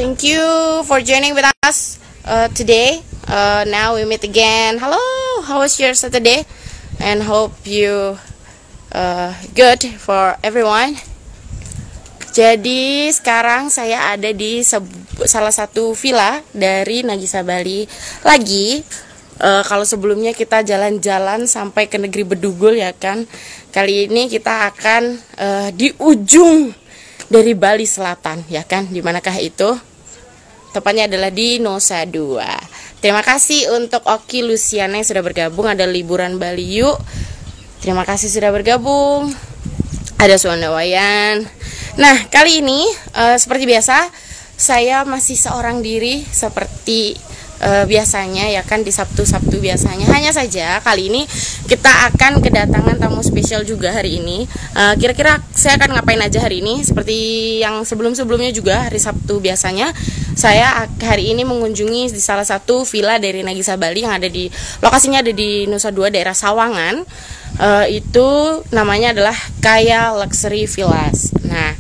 Thank you for joining with us today. Now we meet again. Hello, how was your Saturday? And hope you good for everyone. Jadi sekarang saya ada di salah satu villa dari Nagisa Bali lagi. Kalau sebelumnya kita jalan-jalan sampai ke negeri Bedugul ya kan. Kali ini kita akan di ujung dari Bali Selatan ya kan. Di manakah itu? Tepatnya adalah di Nusa Dua. Terima kasih untuk Oki Luciana yang sudah bergabung. Ada Liburan Bali Yuk. Terima kasih sudah bergabung. Ada Suanda Wayan. Nah, kali ini seperti biasa saya masih seorang diri seperti biasanya ya kan, di Sabtu-Sabtu biasanya. Hanya saja kali ini kita akan kedatangan tamu spesial juga hari ini. Kira-kira saya akan ngapain aja hari ini? Seperti yang sebelum-sebelumnya juga hari Sabtu biasanya, saya hari ini mengunjungi di salah satu villa dari Nagisa Bali yang ada di lokasinya ada di Nusa Dua, daerah Sawangan. Itu namanya adalah Kaya Luxury Villas. Nah,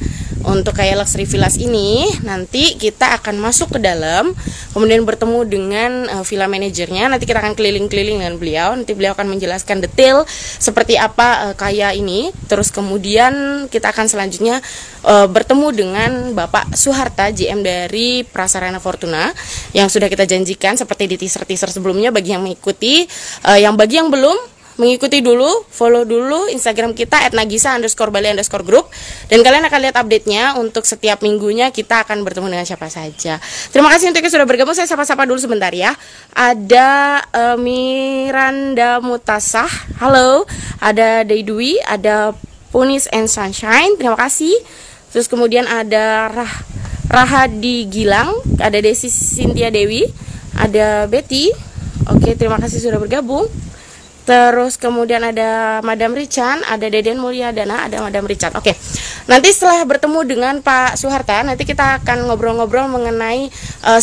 untuk Kaya Luxury Villas ini nanti kita akan masuk ke dalam, kemudian bertemu dengan villa manajernya. Nanti kita akan keliling-keliling dengan beliau. Nanti beliau akan menjelaskan detail seperti apa Kaya ini. Terus kemudian kita akan selanjutnya bertemu dengan Bapak Suharta, GM dari Prasarana Fortuna, yang sudah kita janjikan seperti di teaser-teaser sebelumnya. Bagi yang mengikuti, bagi yang belum mengikuti dulu, follow dulu Instagram kita @nagisa_bali_group, dan kalian akan lihat update-nya untuk setiap minggunya kita akan bertemu dengan siapa saja. Terima kasih untuk yang sudah bergabung. Saya sapa-sapa dulu sebentar ya. Ada Miranda Mutasah, halo. Ada Deidui, ada Punis and Sunshine, terima kasih. Terus kemudian ada Rahadi Gilang, ada Desi Cynthia Dewi, ada Betty. Oke, terima kasih sudah bergabung. Terus kemudian ada Madam Richan, ada Deden Mulyadana, ada Madam Richard. Oke, nanti setelah bertemu dengan Pak Suharta, nanti kita akan ngobrol-ngobrol mengenai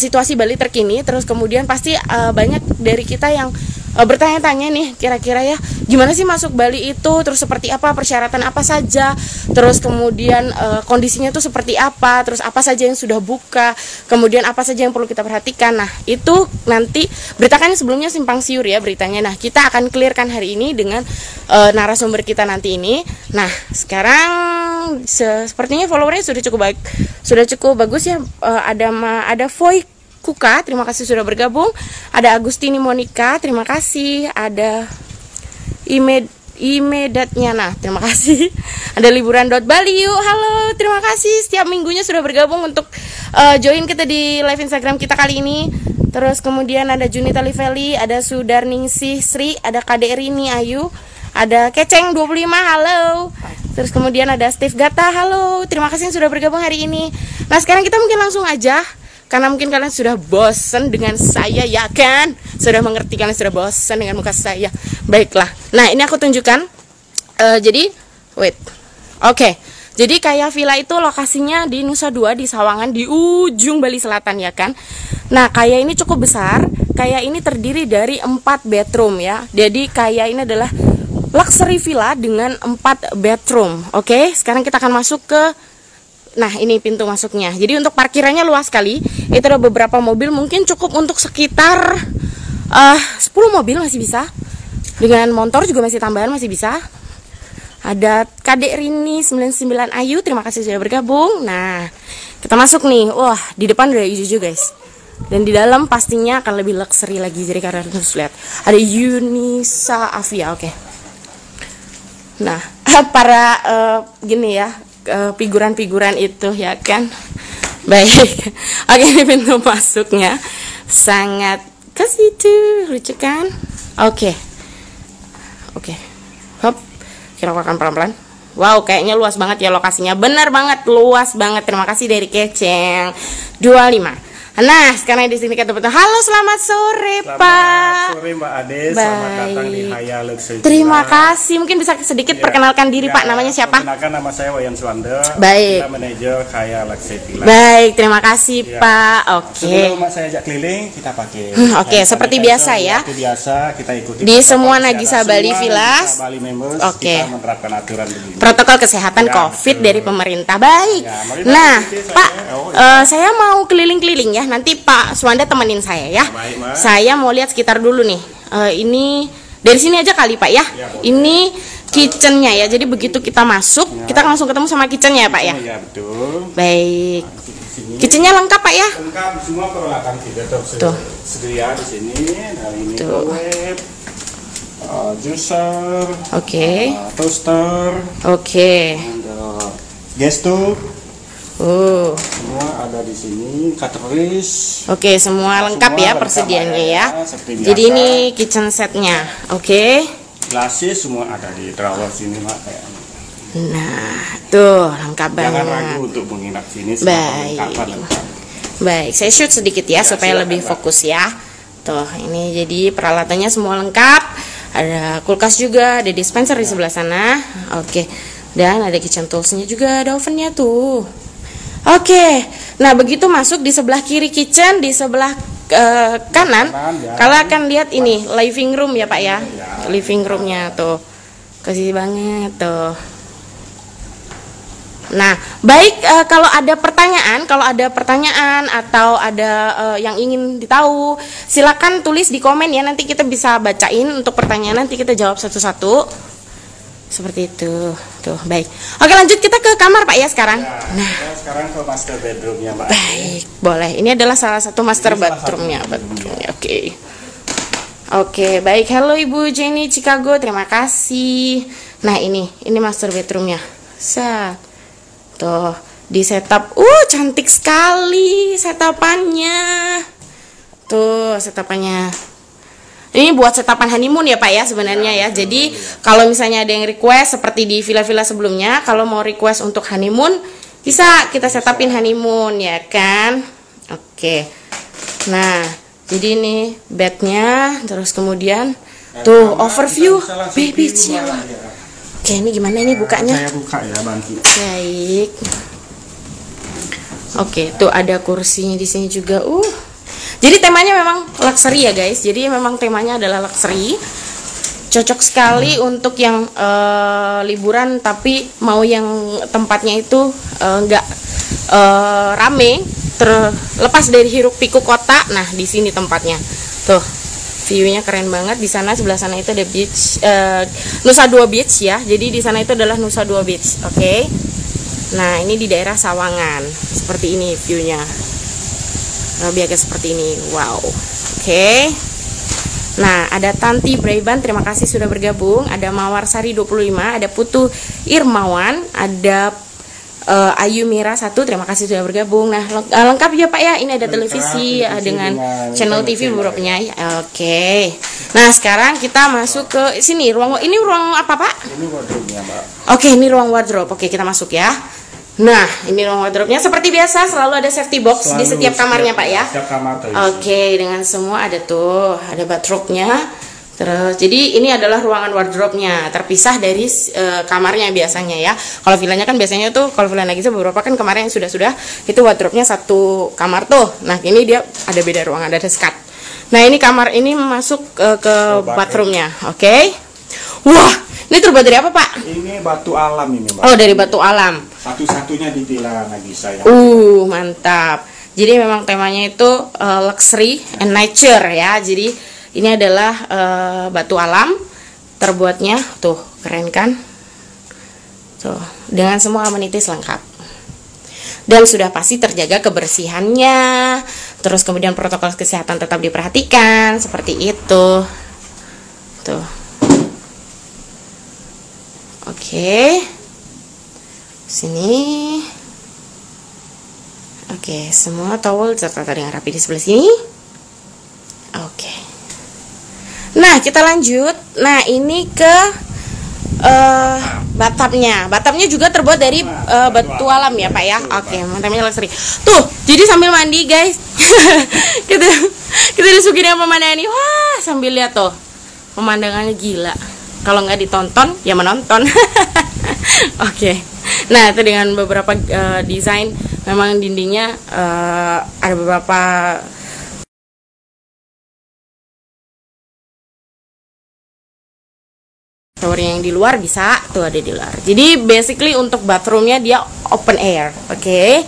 situasi Bali terkini. Terus kemudian pasti banyak dari kita yang bertanya-tanya nih, kira-kira ya gimana sih masuk Bali itu, terus seperti apa, persyaratan apa saja, terus kemudian kondisinya tuh seperti apa, terus apa saja yang sudah buka, kemudian apa saja yang perlu kita perhatikan. Nah, itu nanti beritakannya sebelumnya simpang siur ya beritanya. Nah, kita akan clearkan hari ini dengan narasumber kita nanti ini. Nah, sekarang sepertinya followernya sudah cukup bagus ya. Ada Foy Kuka, terima kasih sudah bergabung. Ada Agustini Monica, terima kasih. Ada Imedatnyana, terima kasih. Ada Liburan.Bali Yuk, halo, terima kasih setiap minggunya sudah bergabung untuk join kita di live Instagram kita kali ini. Terus kemudian ada Junita Liveli, ada Sudarningsih Sri, ada Kade Rini Ayu, ada Keceng 25, halo. Terus kemudian ada Steve Gata, halo, terima kasih yang sudah bergabung hari ini. Nah, sekarang kita mungkin langsung aja, karena mungkin kalian sudah bosan dengan saya ya kan? Sudah mengerti, kalian sudah bosan dengan muka saya. Baiklah. Nah, ini aku tunjukkan. Jadi, wait. Oke. Jadi Kaya Villa itu lokasinya di Nusa Dua, di Sawangan, di ujung Bali Selatan ya kan? Nah, Kaya ini cukup besar. Kaya ini terdiri dari 4 bedroom ya. Jadi Kaya ini adalah luxury villa dengan 4 bedroom. Oke, sekarang kita akan masuk ke, nah ini pintu masuknya. Jadi untuk parkirannya luas sekali. Itu ada beberapa mobil, mungkin cukup untuk sekitar 10 mobil masih bisa. Dengan motor juga masih tambahan masih bisa. Ada Kadek Rini 99 Ayu, terima kasih sudah bergabung. Nah, kita masuk nih. Wah, di depan udah hijau guys. Dan di dalam pastinya akan lebih luxury lagi. Jadi kalian harus lihat. Ada Yunisa Afia, oke. Nah, para gini ya, figuran-figuran itu ya kan. Baik. Oke, ini pintu masuknya sangat ke situ, lucu kan? Oke. Hop. Kita akan pelan-pelan. Wow, kayaknya luas banget ya lokasinya. Benar banget, luas banget. Terima kasih dari Keceng 25. Nah, sekarang di sini kata betul. Halo, selamat sore, Pak. Selamat sore Mbak Ade, selamat datang di Haya Luxury. Terima kasih. Mungkin bisa sedikit perkenalkan diri Pak, namanya siapa? Perkenalkan, nama saya Wayan Suwanda. Baik. Saya manajer Haya Luxury. Baik, terima kasih Pak. Oke. Sebelum Mbak saya ajak keliling, kita pakai. Oke, seperti biasa ya. Seperti biasa, kita ikuti di semua Nagisa Bali Villas. Bali members, Oke. kita menerapkan aturan begini. Protokol kesehatan COVID dari pemerintah. Baik. Nah, Pak, saya mau keliling-keliling ya. Nanti Pak Suwanda temenin saya ya. Baik, Mbak. Saya mau lihat sekitar dulu nih. Ini dari sini aja kali Pak ya. Ini kitchennya ya. Jadi begitu kita masuk, kita langsung ketemu sama kitchennya ya Pak ya. Iya, betul. Baik. Kitchennya lengkap Pak ya. Lengkap semua peralatan kita tersedia di sini. Nah, ini microwave, juicer, toaster, gas stove. Semua ada di sini, cutleries. Oke, semua lengkap ya persediaannya ya. Jadi ini kitchen setnya. Glasses semua ada di drawer sini Mak. Nah, tuh lengkap banget. Jangan ragu untuk menginap sini. Baik, saya shoot sedikit ya supaya lebih fokus ya. Tuh, ini jadi peralatannya semua lengkap. Ada kulkas juga, ada dispenser di sebelah sana. Dan ada kitchen toolsnya juga, ada ovennya tuh. Nah begitu masuk di sebelah kiri kitchen, di sebelah kanan, kalau akan lihat ini living room ya Pak ya, living roomnya tuh, kasih banget tuh. Nah baik, kalau ada pertanyaan atau ada yang ingin ditahu, silakan tulis di komen ya, nanti kita bisa bacain untuk pertanyaan, nanti kita jawab satu-satu. Seperti itu. Tuh, baik. Oke, lanjut kita ke kamar Pak ya sekarang. Nah, sekarang ke master bedroomnya Mbak. Baik, boleh. Ini adalah salah satu master bedroomnya. Oke, baik. Halo Ibu Jenny Chicago, terima kasih. Nah, ini master bedroomnya. Tuh, di setup. Cantik sekali setapannya. Tuh, setapannya. Ini buat setapan honeymoon ya Pak ya sebenarnya ya. Jadi kalau misalnya ada yang request seperti di villa-villa sebelumnya, kalau mau request untuk honeymoon bisa kita setupin honeymoon ya kan. Nah jadi ini bednya, terus kemudian tuh overview baby shower. Ini gimana ini bukanya? Saya buka ya, bantu. Baik. Tuh ada kursinya di sini juga. Jadi temanya memang luxury ya guys. Jadi memang temanya adalah luxury. Cocok sekali untuk yang liburan tapi mau yang tempatnya itu nggak rame, terlepas dari hiruk pikuk kota. Nah di sini tempatnya. Tuh viewnya keren banget. Di sana sebelah sana itu ada beach, Nusa Dua Beach ya. Jadi di sana itu adalah Nusa Dua Beach. Nah ini di daerah Sawangan. Seperti ini viewnya. Biar seperti ini. Wow. Nah ada Tanti Braiban, terima kasih sudah bergabung. Ada Mawar Sari 25, ada Putu Irmawan, ada Ayu Mira 1, terima kasih sudah bergabung. Nah lengkap ya Pak ya. Ini ada televisi dengan channel TV beberapanya. Nah sekarang kita masuk ke sini. Ini ruang apa Pak? Ini wardrobe-nya Mbak. Ini ruang wardrobe. Kita masuk ya. Nah, ini ruang wardrobe-nya seperti biasa, selalu ada safety box di setiap kamarnya Pak ya. Setiap kamar dengan semua ada tuh, ada bathrobe-nya. Terus, jadi ini adalah ruangan wardrobe-nya, terpisah dari kamarnya biasanya ya. Kalau villanya kan biasanya tuh, kalau villa Nagisa beberapa kan kemarin yang sudah itu wardrobe-nya satu kamar tuh. Nah, ini dia ada beda ruangan, ada skat. Nah, ini kamar ini masuk ke bathroom-nya. Wah, ini terbuat dari apa Pak? Ini batu alam ini Mbak. Dari batu alam. Satu-satunya di Villa Nagisa ya. Mantap. Jadi memang temanya itu luxury and nature ya. Jadi ini adalah batu alam terbuatnya tuh, keren kan? Tuh, dengan semua amenities lengkap. Dan sudah pasti terjaga kebersihannya. Terus kemudian protokol kesehatan tetap diperhatikan, seperti itu. Tuh. Sini. Semua towel tertata dengan rapi di sebelah sini. Nah, kita lanjut. Nah, ini ke Bathtubnya juga terbuat dari batu alam ya Pak ya. Oke, mantapnya luxury. Tuh, jadi sambil mandi guys, kita disuguhi dengan pemandangan ini. Wah, sambil lihat tuh, pemandangannya gila. Kalau nggak ditonton, ya menonton. Oke. Nah, itu dengan beberapa desain, memang dindingnya ada beberapa shower yang di luar, bisa tuh ada di luar. Jadi basically untuk bathroomnya dia open air. Oke.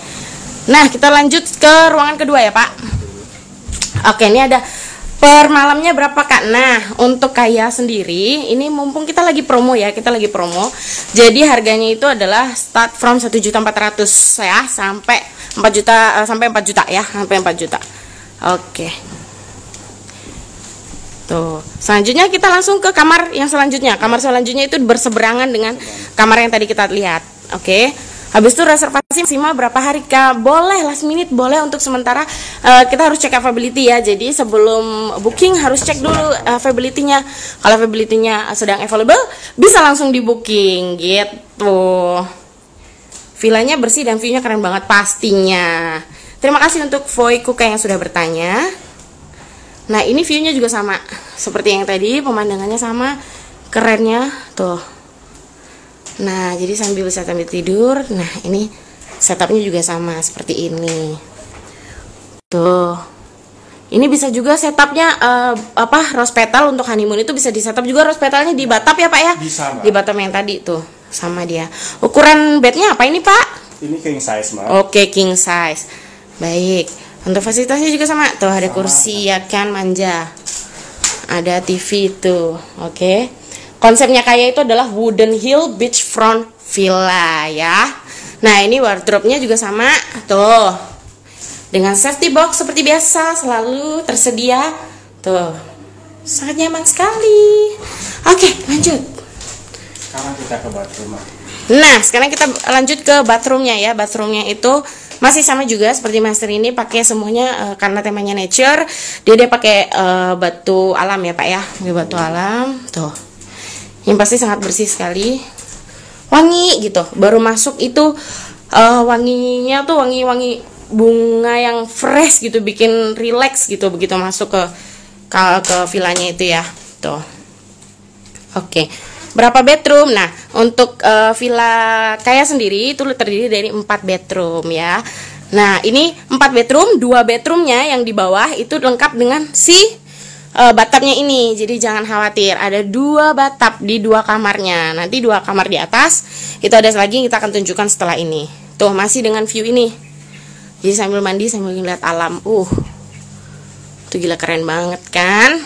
Nah, kita lanjut ke ruangan kedua ya Pak. Oke, ini ada per malamnya berapa Kak? Nah, untuk Kaya sendiri, ini mumpung kita lagi promo ya, jadi harganya itu adalah start from 1.400.000 ya, sampai 4 juta ya, sampai 4 juta. Oke. Tuh, selanjutnya kita langsung ke kamar yang selanjutnya. Kamar selanjutnya itu berseberangan dengan kamar yang tadi kita lihat. Oke. Habis itu reservasi maksimal berapa hari Kak? Boleh last minute, boleh untuk sementara. Kita harus cek availability ya. Jadi sebelum booking harus cek dulu availability-nya. Kalau availability-nya sedang available, bisa langsung di booking gitu. Villanya bersih dan view-nya keren banget pastinya. Terima kasih untuk Voy Kuka yang sudah bertanya. Nah, ini view-nya juga sama seperti yang tadi, pemandangannya sama, kerennya tuh. Nah, jadi sambil tidur. Nah, ini setupnya juga sama seperti ini. Tuh. Ini bisa juga setupnya rose petal untuk honeymoon itu bisa di setup juga rose petalnya di bathtub ya Pak ya? Bisa Mbak. Di bathtub yang tadi tuh sama dia. Ukuran bednya apa ini Pak? Ini king size Mbak. Oke, king size. Baik. Untuk fasilitasnya juga sama. Tuh ada kursi ya kan, manja. Ada TV tuh. Oke. Konsepnya Kaya itu adalah Wooden Hill Beachfront Villa ya. Nah, ini wardrobe-nya juga sama tuh. Dengan safety box seperti biasa selalu tersedia. Tuh. Sangat nyaman sekali. Oke, lanjut. Sekarang kita ke bathroom. Nah, sekarang kita lanjut ke bathroomnya ya. Bathroomnya itu masih sama juga seperti master ini, pakai semuanya karena temanya nature. Dia pakai batu alam ya Pak ya. Batu alam tuh. Yang pasti sangat bersih sekali, wangi gitu. Baru masuk itu wanginya tuh wangi bunga yang fresh gitu, bikin relax gitu begitu masuk ke villanya itu ya. Tuh. Oke. Berapa bedroom? Nah, untuk villa Kaya sendiri itu terdiri dari 4 bedroom ya. Nah, ini 4 bedroom, 2 bedroomnya yang di bawah itu lengkap dengan si bathtubnya ini. Jadi jangan khawatir, ada 2 bathtub di 2 kamarnya. Nanti 2 kamar di atas itu ada lagi yang kita akan tunjukkan setelah ini. Tuh, masih dengan view ini. Jadi sambil mandi sambil ngeliat alam. Itu gila keren banget kan?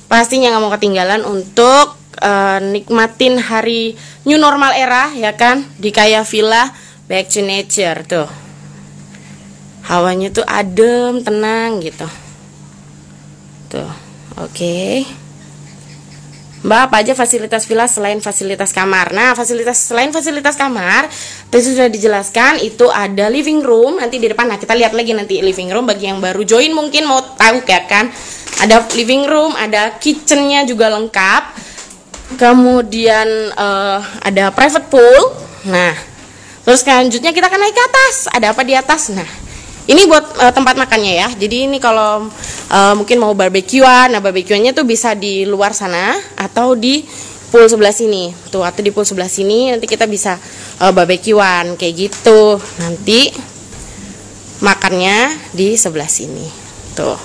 Pastinya nggak mau ketinggalan untuk nikmatin hari new normal era ya kan, di Kaya Villa Back to Nature tuh. Hawanya tuh adem, tenang gitu. Tuh, oke. Mbak, apa aja fasilitas villa selain fasilitas kamar? Nah, selain fasilitas kamar, tadi sudah dijelaskan itu ada living room nanti di depan. Nah, kita lihat lagi nanti living room bagi yang baru join mungkin mau tahu ya kan. Ada living room, ada kitchennya juga lengkap. Kemudian ada private pool. Nah, terus selanjutnya kita akan naik ke atas. Ada apa di atas? Nah, ini buat tempat makannya ya. Jadi ini kalau mungkin mau barbekyuan, nah barbekyuannya tuh bisa di luar sana atau di pool sebelah sini. Tuh, atau di pool sebelah sini nanti kita bisa barbekyuan kayak gitu. Nanti makannya di sebelah sini. Tuh.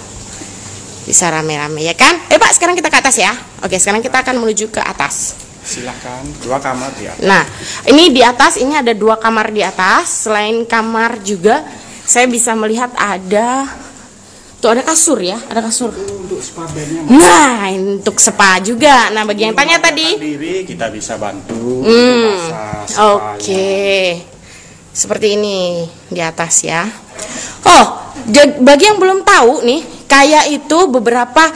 Bisa rame-rame ya kan? Pak, sekarang kita ke atas ya. Oke, sekarang kita akan menuju ke atas. Silakan, 2 kamar di atas. Nah, ini di atas, ini ada 2 kamar di atas. Selain kamar juga saya bisa melihat ada tuh ada kasur ya, ada kasur. Untuk spa bednya. Nah, untuk spa juga. Nah, bagi yang tanya tadi, diri kita bisa bantu. Oke. Seperti ini di atas ya. Bagi yang belum tahu nih, Kaya itu beberapa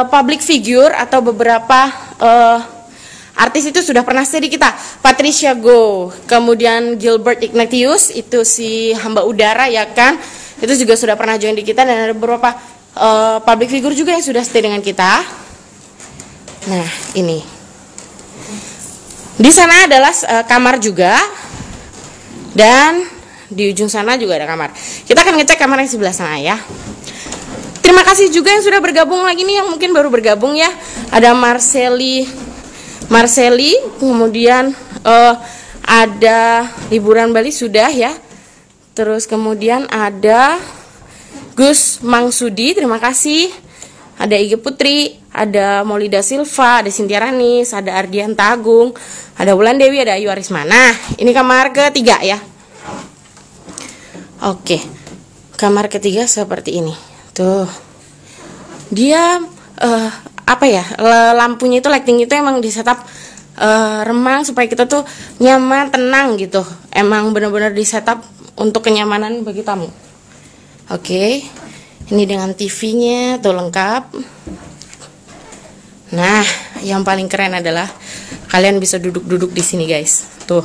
public figure atau beberapa artis itu sudah pernah stay di kita. Patricia Go, kemudian Gilbert Ignatius, itu si hamba udara ya kan, itu juga sudah pernah join di kita. Dan ada beberapa public figure juga yang sudah stay dengan kita. Nah, ini Di sana adalah kamar juga, dan di ujung sana juga ada kamar. Kita akan ngecek kamar yang sebelah sana ya. Terima kasih juga yang sudah bergabung lagi nih, yang mungkin baru bergabung ya. Ada Marceli, kemudian ada liburan Bali sudah ya. Terus kemudian ada Gus Mangsudi, terima kasih. Ada Ige Putri, ada Molida Silva, ada Sintia Ranis, ada Ardianta Agung, ada Wulan Dewi, ada Ayu Arisma. Nah, ini kamar ketiga ya. Oke, kamar ketiga seperti ini. Tuh, dia lampunya itu, lighting itu emang di setup remang supaya kita tuh nyaman, tenang gitu. Emang benar-benar di setup untuk kenyamanan bagi tamu. Oke. Ini dengan TV-nya tuh lengkap. Nah, yang paling keren adalah kalian bisa duduk-duduk di sini guys. Tuh.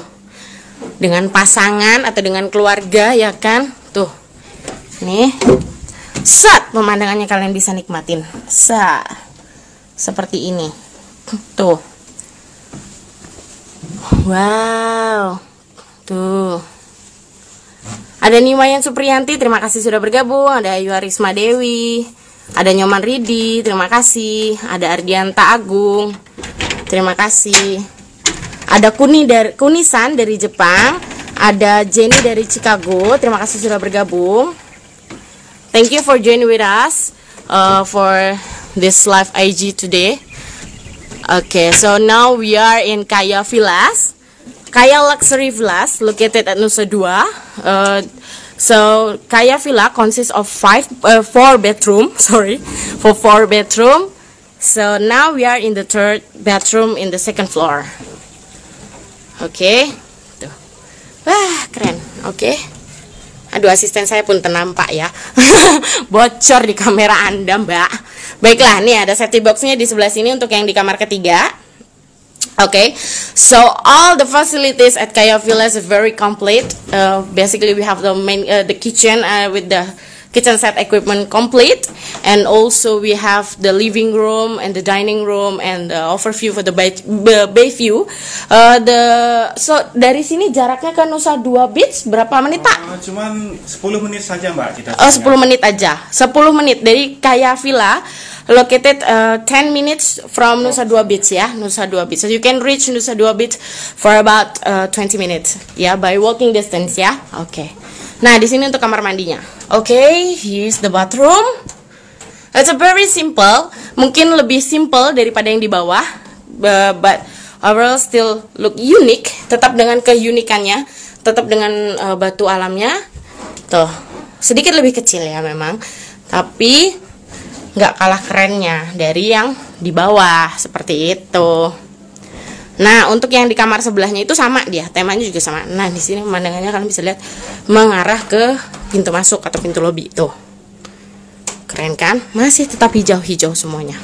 Dengan pasangan atau dengan keluarga ya kan? Tuh. Nih. Set, pemandangannya kalian bisa nikmatin. Seperti ini. Tuh. Wow. Tuh. Ada Niwayan Supriyanti, terima kasih sudah bergabung. Ada Ayu Arisma Dewi, ada Nyoman Ridi, terima kasih. Ada Ardianta Agung, terima kasih. Ada Kunisan dari Jepang, ada Jenny dari Chicago, terima kasih sudah bergabung. Thank you for joining with us for this live IG today. Okay, so now we are in Kaya Villas. Kaya Luxury Villas located at Nusa Dua. So Kaya Villa consists of 4 bedroom. For 4 bedroom. So now we are in the 3rd bedroom in the 2nd floor. Oke. Tuh. Wah, keren. Oke. Aduh, asisten saya pun nampak ya. Bocor di kamera Anda, Mbak. Baiklah, nih ada safety boxnya di sebelah sini untuk yang di kamar ketiga. Okay, so all the facilities at Kaya Villas is very complete. Basically, we have the kitchen with the kitchen set equipment complete, and also we have the living room and the dining room and the overview for the bay view. So dari sini jaraknya ke Nusa Dua Beach berapa menit Pak? Cuman 10 menit saja Mbak kita. 10 menit aja. 10 menit dari Kaya Villa. Located 10 minutes from Nusa Dua Beach ya, Nusa Dua Beach. So you can reach Nusa Dua Beach for about 20 minutes ya, by walking distance ya. Oke. Nah, di sini untuk kamar mandinya. Oke, here's the bathroom. It's a very simple, mungkin lebih simple daripada yang di bawah, but overall still look unique, tetap dengan keunikannya, tetap dengan batu alamnya. Tuh, sedikit lebih kecil ya memang, tapi nggak kalah kerennya dari yang di bawah seperti itu. Nah, untuk yang di kamar sebelahnya itu sama dia, temanya juga sama. Nah, di sini pemandangannya kalian bisa lihat mengarah ke pintu masuk atau pintu lobi tuh. Keren kan? Masih tetap hijau-hijau semuanya.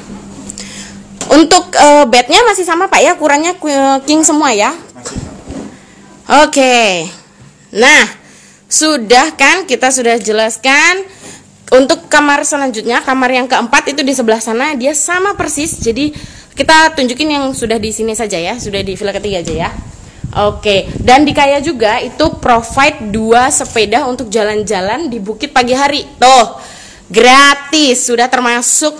Untuk bednya masih sama Pak ya, ukurannya king semua ya. Oke. Nah, sudah kan kita sudah jelaskan. Untuk kamar selanjutnya, kamar yang keempat itu di sebelah sana, dia sama persis. Jadi kita tunjukin yang sudah di sini saja ya, sudah di villa ketiga aja ya. Oke, dan di Kaya juga itu provide 2 sepeda untuk jalan-jalan di bukit pagi hari. Tuh, gratis, sudah termasuk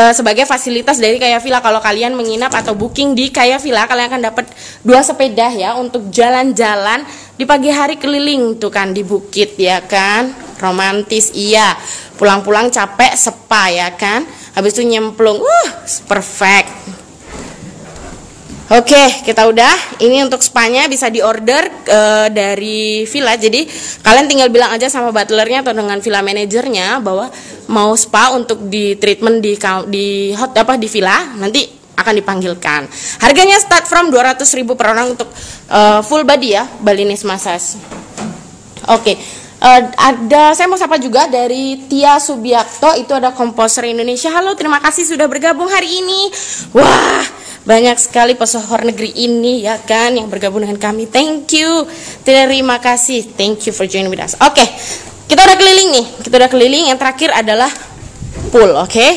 sebagai fasilitas dari Kaya Villa. Kalau kalian menginap atau booking di Kaya Villa, kalian akan dapat 2 sepeda ya untuk jalan-jalan di pagi hari keliling tuh kan di bukit ya kan. Romantis iya, pulang-pulang capek spa ya kan, habis itu nyemplung, perfect. Oke, kita udah. Ini untuk spanya bisa diorder dari villa. Jadi kalian tinggal bilang aja sama butlernya atau dengan villa manajernya bahwa mau spa untuk di treatment di villa, nanti akan dipanggilkan. Harganya start from 200.000 per orang untuk full body ya, Balinese massage. Oke. Saya mau sapa juga dari Tia Subiakto, itu ada komposer Indonesia. Halo, terima kasih sudah bergabung hari ini. Wah, banyak sekali pesohor negeri ini ya kan yang bergabung dengan kami. Thank you, terima kasih, thank you for joining with us. Oke, kita udah keliling nih, Yang terakhir adalah pool, oke.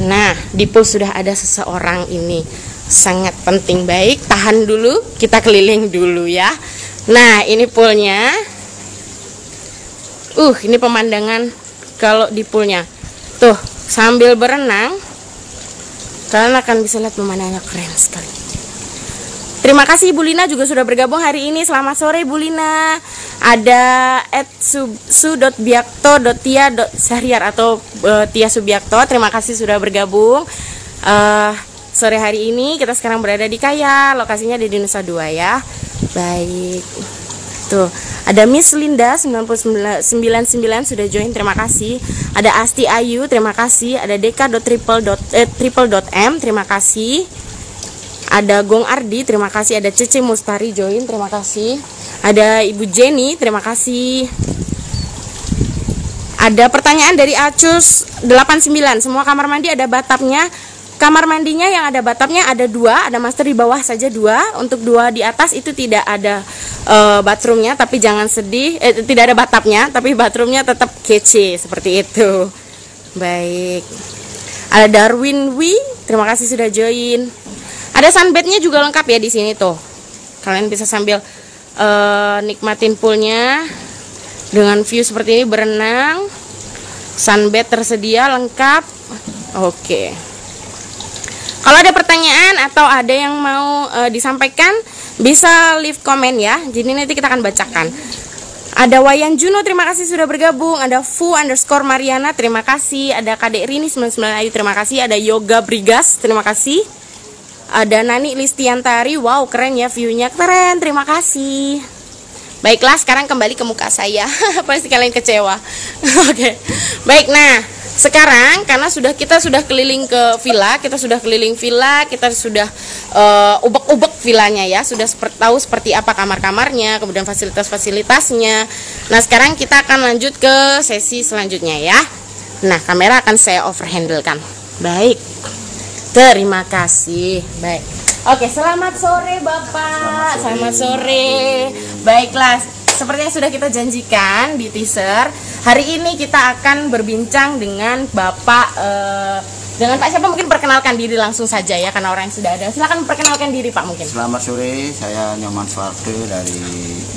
Nah, di pool sudah ada seseorang ini. sangat penting. Baik, tahan dulu, kita keliling dulu ya. Nah, ini poolnya. Ini pemandangan kalau di poolnya. Tuh, sambil berenang kalian akan bisa lihat pemandangannya keren sekali. Terima kasih Bu Lina juga sudah bergabung hari ini. Selamat sore Bu Lina. Ada @su.biakto.tia.syahriar atau Tia Subiakto. Terima kasih sudah bergabung. Sore hari ini kita sekarang berada di Kaya. Lokasinya di Nusa Dua ya. Baik. Tuh, ada Miss Linda 9999 sudah join, terima kasih. Ada Asti Ayu, terima kasih. Ada Deka.triple.m, terima kasih. Ada Gong Ardi, terima kasih. Ada Cece Mustari join, terima kasih. Ada Ibu Jenny, terima kasih. Ada pertanyaan dari Acus 89. Semua kamar mandi ada batapnya. Kamar mandinya yang ada batapnya ada 2, ada master di bawah saja 2. Untuk 2 di atas itu tidak ada bathroomnya, tapi jangan sedih, tidak ada batapnya, tapi bathroomnya tetap kece seperti itu. Baik. Ada Darwin Wi, terima kasih sudah join. Ada sunbednya juga lengkap ya di sini tuh. Kalian bisa sambil nikmatin poolnya dengan view seperti ini, berenang. Sunbed tersedia lengkap. Oke. Kalau ada pertanyaan atau ada yang mau disampaikan, bisa leave comment ya. Jadi nanti kita akan bacakan. Ada Wayan Juno, terima kasih sudah bergabung. Ada Fu_Mariana, terima kasih. Ada Kadek Rini 99 Ayu, terima kasih. Ada Yoga Brigas, terima kasih. Ada Nani Listiantari, wow keren ya viewnya, keren, terima kasih. Baiklah, sekarang kembali ke muka saya. Pasti kalian kecewa. Oke. Baik, nah sekarang karena kita sudah keliling ke villa, kita sudah ubek-ubek villanya ya, sudah tahu seperti apa kamar-kamarnya, kemudian fasilitas-fasilitasnya. Nah sekarang kita akan lanjut ke sesi selanjutnya ya. Nah kamera akan saya overhandle kan. Baik, terima kasih. Baik. Oke, selamat sore Bapak. Selamat sore. Baiklah, seperti yang sudah kita janjikan di teaser, hari ini kita akan berbincang dengan Bapak dengan Pak siapa, mungkin perkenalkan diri langsung saja ya karena orang yang sudah ada. Silakan perkenalkan diri Pak mungkin. Selamat sore, saya Nyoman Suwarto dari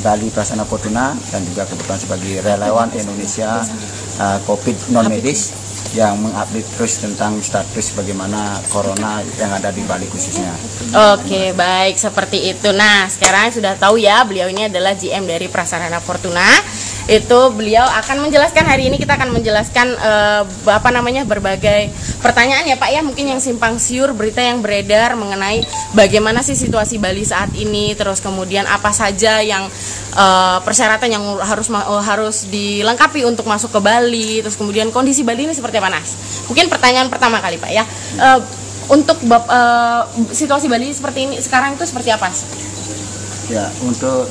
Bali Prasana Fortuna dan juga kebetulan sebagai relawan Indonesia COVID non medis yang mengupdate terus tentang status bagaimana corona yang ada di Bali khususnya. Oke, baik seperti itu. Nah, sekarang sudah tahu ya, beliau ini adalah GM dari Prasarana Fortuna. Itu beliau akan menjelaskan, hari ini kita akan menjelaskan berbagai pertanyaan ya Pak ya, mungkin yang simpang siur, berita yang beredar mengenai bagaimana sih situasi Bali saat ini, terus kemudian apa saja yang persyaratan yang harus dilengkapi untuk masuk ke Bali, terus kemudian kondisi Bali ini seperti apa Nas? Mungkin pertanyaan pertama kali Pak ya, untuk situasi Bali seperti ini sekarang itu seperti apa? Ya, untuk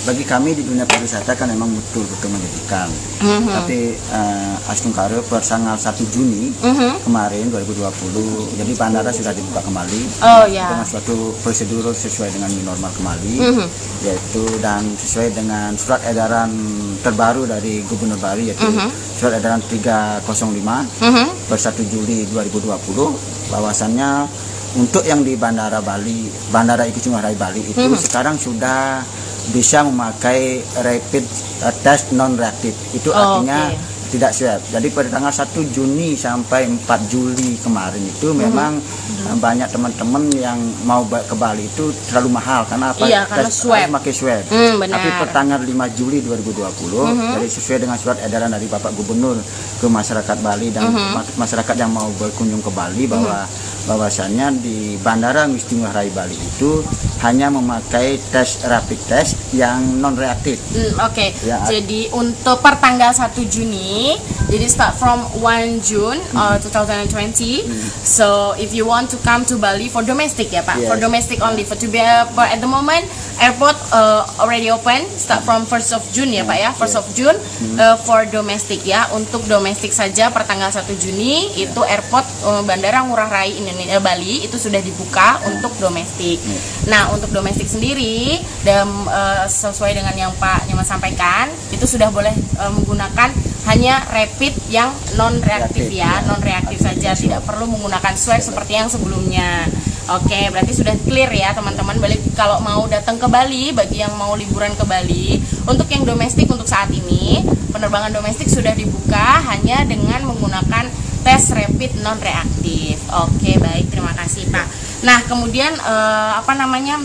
bagi kami di dunia pariwisata kan memang betul-betul menyedihkan. Tapi Astungkaro per tanggal 1 Juni kemarin 2020, jadi bandara sudah dibuka kembali dengan suatu prosedur sesuai dengan new normal kembali, yaitu dan sesuai dengan surat edaran terbaru dari Gubernur Bali, yaitu surat edaran 305 per 1 Juli 2020, bahwasannya untuk yang di Bandara Igusti Ngurah Rai Bali itu sekarang sudah bisa memakai rapid test non reaktif. Itu artinya tidak swab. Jadi pada tanggal 1 Juni sampai 4 Juli kemarin itu memang banyak teman-teman yang mau ke Bali itu terlalu mahal karena apa? Iya, karena swab. Pakai swab. Tapi per tanggal 5 Juli 2020 jadi sesuai dengan surat edaran dari Bapak Gubernur ke masyarakat Bali dan masyarakat yang mau berkunjung ke Bali bahwasannya di Bandara Igusti Ngurah Rai Bali itu hanya memakai rapid test yang non reaktif. Ya, jadi untuk per tanggal 1 Juni, jadi start from 1 June 2020. So if you want to come to Bali for domestic ya Pak, for domestic only, for at the moment airport already open start from 1st of June ya Pak ya, 1st of June for domestic ya. Untuk domestik saja per tanggal 1 Juni itu airport Bandara Ngurah Rai Bali itu sudah dibuka untuk domestik. Nah, untuk domestik sendiri dan sesuai dengan yang Pak Nyoman sampaikan, itu sudah boleh menggunakan hanya rapid yang non reaktif ya, non reaktif saja, tidak perlu menggunakan swab seperti yang sebelumnya. Oke, berarti sudah clear ya teman-teman. Balik kalau mau datang ke Bali, bagi yang mau liburan ke Bali, untuk yang domestik untuk saat ini, penerbangan domestik sudah dibuka hanya dengan menggunakan tes rapid non reaktif. Oke, baik, terima kasih Pak. Nah, kemudian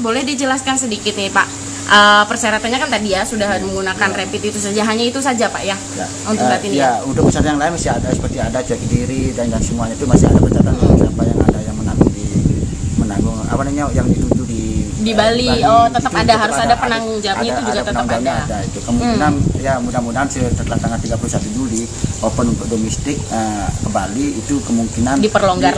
boleh dijelaskan sedikit nih Pak. Persyaratannya kan tadi ya sudah menggunakan rapid itu saja, hanya itu saja Pak ya, untuk saat ini. Ya, untuk persyaratan yang lain masih ada seperti ada cek diri dan semuanya itu masih ada persyaratan siapa yang ada yang menanggung yang dituju di Bali. Oh, tetap ada, harus ada penanggung jawabnya, itu juga tetap ada. Itu kemungkinan ya mudah-mudahan setelah tanggal 31 Juli open untuk domestik ke Bali itu kemungkinan diperlonggar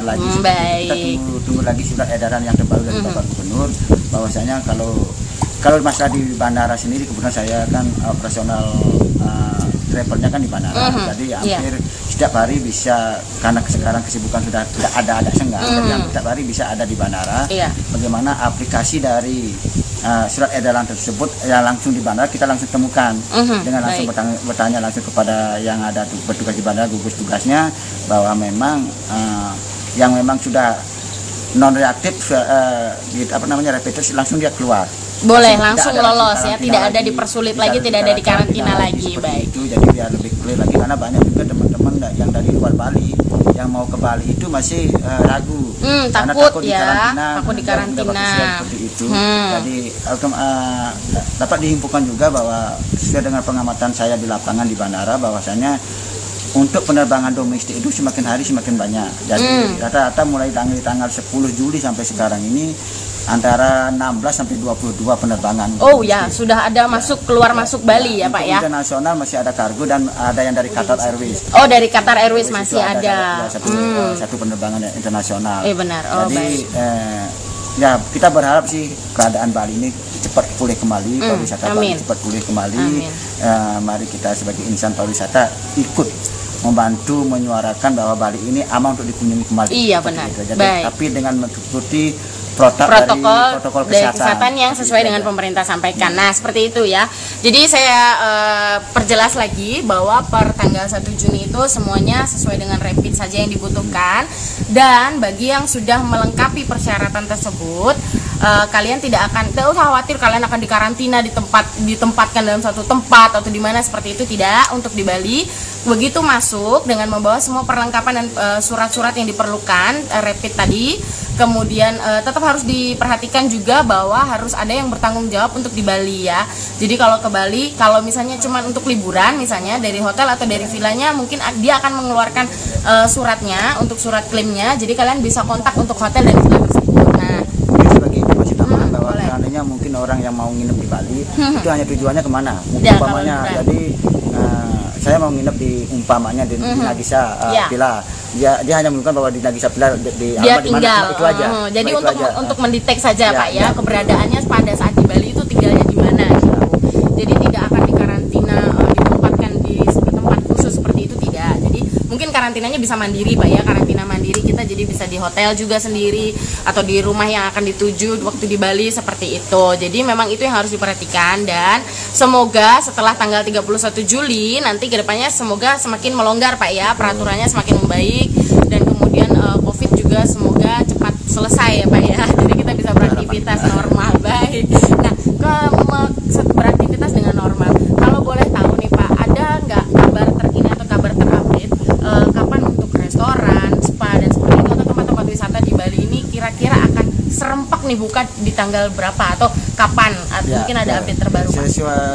lagi. Baik. Kita tunggu lagi surat edaran yang terbaru dari Bapak Gubernur bahwasanya kalau masalah di bandara sendiri, kebetulan saya kan operasional travelnya kan di bandara, jadi hampir setiap hari bisa, karena sekarang kesibukan sudah tidak ada senggang, jadi setiap hari bisa ada di bandara. Bagaimana aplikasi dari surat edaran tersebut ya langsung di bandara kita langsung temukan dengan langsung bertanya langsung kepada yang ada bertugas di bandara, gugus tugasnya, bahwa memang yang memang sudah non reaktif rapid test langsung dia keluar. Boleh langsung lolos ya, tidak ada dipersulit lagi, tidak ada di karantina lagi. Baik. Itu jadi biar lebih clear lagi, karena banyak juga teman-teman yang dari luar Bali yang mau ke Bali itu masih ragu, karena takut di karantina. Seperti itu. Jadi dapat dihimpulkan juga bahwa sesuai dengan pengamatan saya di lapangan di bandara, bahwasanya untuk penerbangan domestik itu semakin hari semakin banyak. Jadi rata-rata mulai dari tanggal 10 Juli sampai sekarang ini antara 16 sampai 22 penerbangan. Oh ya, sudah ada masuk keluar masuk Bali ya Pak ya. Internasional masih ada kargo dan ada yang dari Qatar Airways. Oh, dari Qatar Airways masih ada. Satu penerbangan internasional. Benar. Oh, jadi ya kita berharap sih keadaan Bali ini cepat pulih kembali, pariwisata Bali cepat pulih kembali. Mari kita sebagai insan pariwisata ikut membantu menyuarakan bahwa Bali ini aman untuk dikunjungi kembali. Iya benar. Jadi, tapi dengan mengikuti protokol kesehatan yang sesuai dengan pemerintah sampaikan. Nah, seperti itu ya. Jadi saya perjelas lagi bahwa per tanggal 1 Juni itu semuanya sesuai dengan rapid saja yang dibutuhkan, dan bagi yang sudah melengkapi persyaratan tersebut, kalian tidak usah khawatir kalian akan dikarantina ditempatkan dalam satu tempat atau di mana, seperti itu tidak. Untuk di Bali begitu masuk dengan membawa semua perlengkapan dan surat-surat yang diperlukan rapid tadi. Kemudian tetap harus diperhatikan juga bahwa harus ada yang bertanggung jawab untuk di Bali ya. Jadi kalau ke Bali, kalau misalnya cuma untuk liburan, misalnya dari hotel atau dari vilanya, mungkin dia akan mengeluarkan suratnya untuk surat klaimnya. Jadi kalian bisa kontak untuk hotel dan villa tersebut. Nah, sebagai informasi tambahan bahwa seandainya mungkin orang yang mau nginep di Bali itu hanya tujuannya kemana? Umpamanya, jadi saya mau nginep di di Nagisa Villa. Dia hanya menunjukkan bahwa di Nagisa Villa dia tinggal itu aja. Jadi untuk mendetek saja Pak ya keberadaannya pada saat di Bali itu tinggalnya di mana gitu. Jadi tidak akan dikarantina ditempatkan di tempat khusus seperti itu, tidak. Jadi mungkin karantinanya bisa mandiri Pak ya, karantina mandiri kita, jadi bisa di hotel juga sendiri atau di rumah yang akan dituju waktu di Bali, seperti itu. Jadi memang itu yang harus diperhatikan, dan semoga setelah tanggal 31 Juli nanti kedepannya semoga semakin melonggar Pak ya, peraturannya semakin membaik, dan kemudian COVID juga semoga cepat selesai ya Pak ya. Jadi kita bisa beraktivitas normal. Baik. Nah, beraktivitas dengan normal. Kalau boleh tahu nih Pak, ada nggak kabar terkini atau kabar terupdate kapan untuk restoran, spa dan seperti itu, atau tempat-tempat wisata di Bali ini kira-kira akan serempak nih buka di tanggal berapa atau kapan? Mungkin ada update terbaru Pak.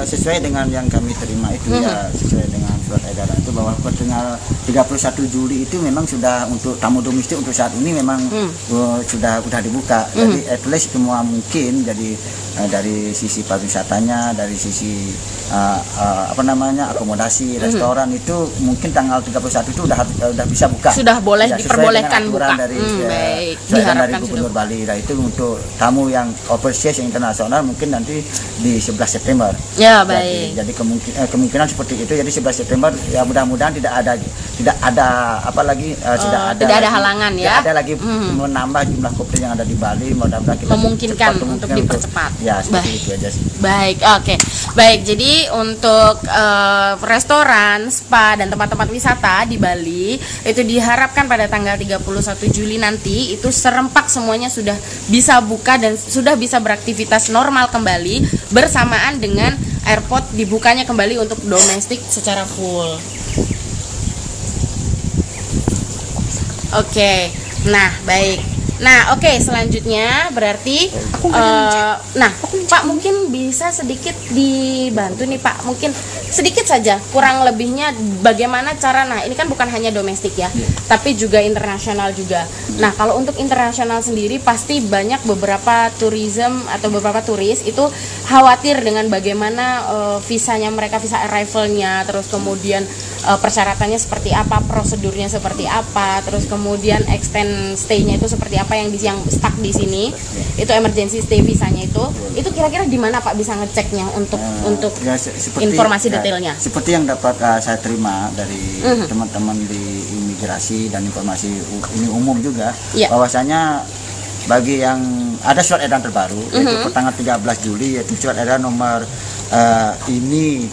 Sesuai dengan yang kami terima itu ya, sesuai dengan surat edaran itu bahwa tanggal 31 Juli itu memang sudah untuk tamu domestik untuk saat ini memang sudah dibuka. Jadi at least semua mungkin, jadi dari sisi pariwisatanya, dari sisi akomodasi, restoran itu mungkin tanggal 31 itu udah bisa buka. Sudah boleh diperbolehkan buka. Dari diharapkan Gubernur Bali. Nah, itu untuk tamu yang overseas yang internasional mungkin nanti di 11 September. Ya, baik. Jadi kemungkinan seperti itu. Jadi 11 September September ya mudah-mudahan tidak ada tidak ada halangan ya. Tidak ada lagi menambah jumlah kopdar yang ada di Bali, mudah-mudahan kita memungkinkan untuk dipercepat. Ya, seperti itu aja sih. Baik, oke. Baik, jadi untuk restoran, spa dan tempat-tempat wisata di Bali itu diharapkan pada tanggal 31 Juli nanti itu serempak semuanya sudah bisa buka dan sudah bisa beraktivitas normal kembali bersamaan dengan airport dibukanya kembali untuk domestik secara full. Oke, nah baik. Nah oke, selanjutnya berarti nah Pak mungkin bisa sedikit dibantu nih Pak, mungkin sedikit saja kurang lebihnya bagaimana cara, nah ini kan bukan hanya domestik ya, tapi juga internasional juga. Nah kalau untuk internasional sendiri pasti banyak beberapa tourism atau beberapa turis itu khawatir dengan bagaimana visanya mereka, visa arrivalnya, terus kemudian persyaratannya seperti apa, prosedurnya seperti apa, terus kemudian extend stay-nya itu seperti apa yang stuck di sini, itu emergency stay visanya itu kira-kira di mana Pak bisa ngeceknya untuk ya, informasi detailnya? Seperti yang dapat saya terima dari teman-teman di imigrasi dan informasi ini umum juga, bahwasanya bagi yang ada surat edaran terbaru yaitu pertanggal 13 Juli yaitu surat edaran nomor ini